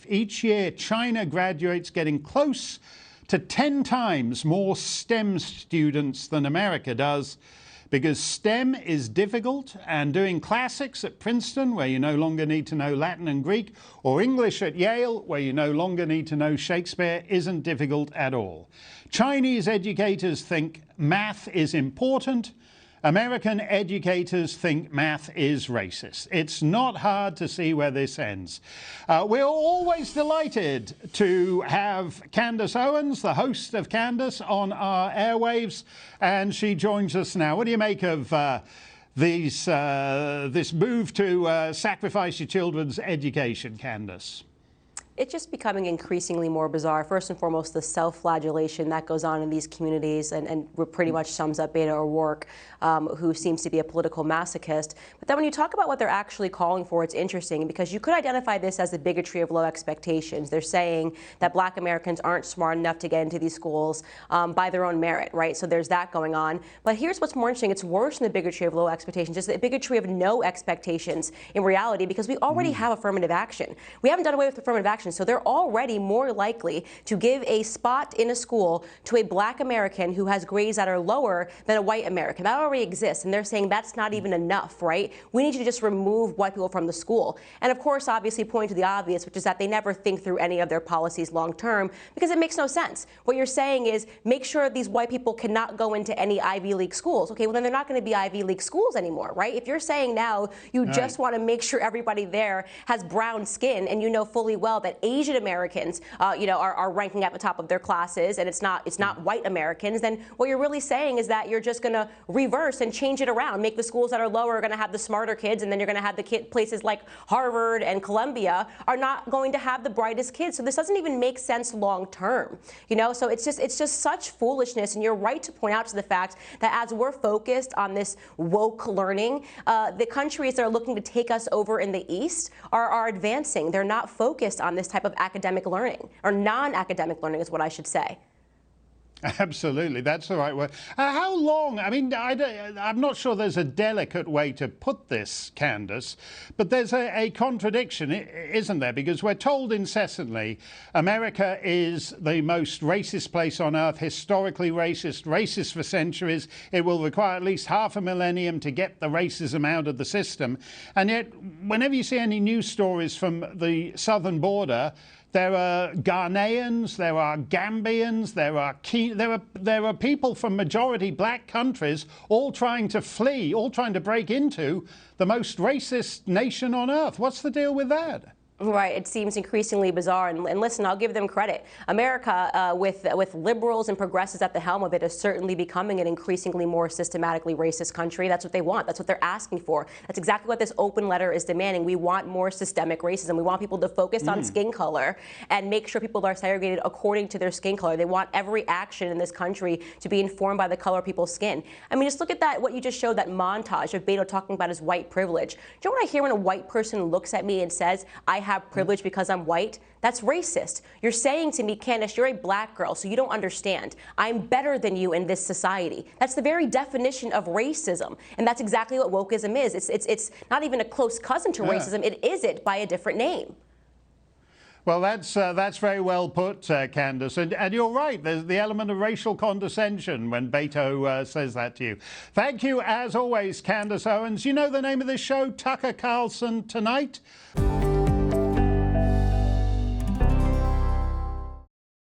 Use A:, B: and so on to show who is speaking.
A: life. Each year, China graduates getting close to 10 times more STEM students than America does, because STEM is difficult, and doing classics at Princeton, where you no longer need to know Latin and Greek, or English at Yale, where you no longer need to know Shakespeare, isn't difficult at all. Chinese educators think math is important. American educators think math is racist. It's not hard to see where this ends. We're always delighted to have Candace Owens, the host of Candace, on our airwaves, and she joins us now. What do you make of this move to sacrifice your children's education, Candace?
B: It's just becoming increasingly more bizarre. First and foremost, the self-flagellation that goes on in these communities and pretty much sums up Beto O'Rourke, who seems to be a political masochist. But then when you talk about what they're actually calling for, it's interesting because you could identify this as the bigotry of low expectations. They're saying that Black Americans aren't smart enough to get into these schools by their own merit, right? So there's that going on. But here's what's more interesting. It's worse than the bigotry of low expectations. It's the bigotry of no expectations in reality, because we already have affirmative action. We haven't done away with affirmative action. So they're already more likely to give a spot in a school to a Black American who has grades that are lower than a white American. That already exists, and they're saying that's not even enough, right? We need you to just remove white people from the school. And of course, obviously pointing to the obvious, which is that they never think through any of their policies long term, because it makes no sense. What you're saying is make sure these white people cannot go into any Ivy League schools. Okay, well then they're not going to be Ivy League schools anymore, right? If you're saying now you just want to make sure everybody there has brown skin, and you know fully well that Asian Americans, are ranking at the top of their classes, and it's not white Americans, then what you're really saying is that you're just going to reverse and change it around. Make the schools that are lower going to have the smarter kids, and then you're going to have the places like Harvard and Columbia are not going to have the brightest kids. So this doesn't even make sense long term, So it's just such foolishness. And you're right to point out to the fact that as we're focused on this woke learning, the countries that are looking to take us over in the East are advancing. They're not focused on this type of academic learning, or non-academic learning is what I should say.
A: Absolutely, that's the right word. How long? I mean, I'm not sure there's a delicate way to put this, Candace, but there's a contradiction, isn't there? Because we're told incessantly America is the most racist place on earth, historically racist for centuries. It will require at least half a millennium to get the racism out of the system. And yet, whenever you see any news stories from the southern border, there are Ghanaians, there are Gambians, there are people from majority Black countries all trying to flee, all trying to break into the most racist nation on earth. What's the deal with that?
B: Right. It seems increasingly bizarre. And listen, I'll give them credit. America, with liberals and progressives at the helm of it, is certainly becoming an increasingly more systematically racist country. That's what they want. That's what they're asking for. That's exactly what this open letter is demanding. We want more systemic racism. We want people to focus on skin color and make sure people are segregated according to their skin color. They want every action in this country to be informed by the color of people's skin. I mean, just look at that, what you just showed, that montage of Beto talking about his white privilege. Do you know what I hear when a white person looks at me and says, I have privilege because I'm white? That's racist. You're saying to me, Candace, you're a Black girl, so you don't understand. I'm better than you in this society. That's the very definition of racism. And that's exactly what wokeism is. It's not even a close cousin to racism. It is it by a different name.
A: Well, that's very well put, Candace. And you're right, there's the element of racial condescension when Beto says that to you. Thank you, as always, Candace Owens. You know the name of this show, Tucker Carlson Tonight?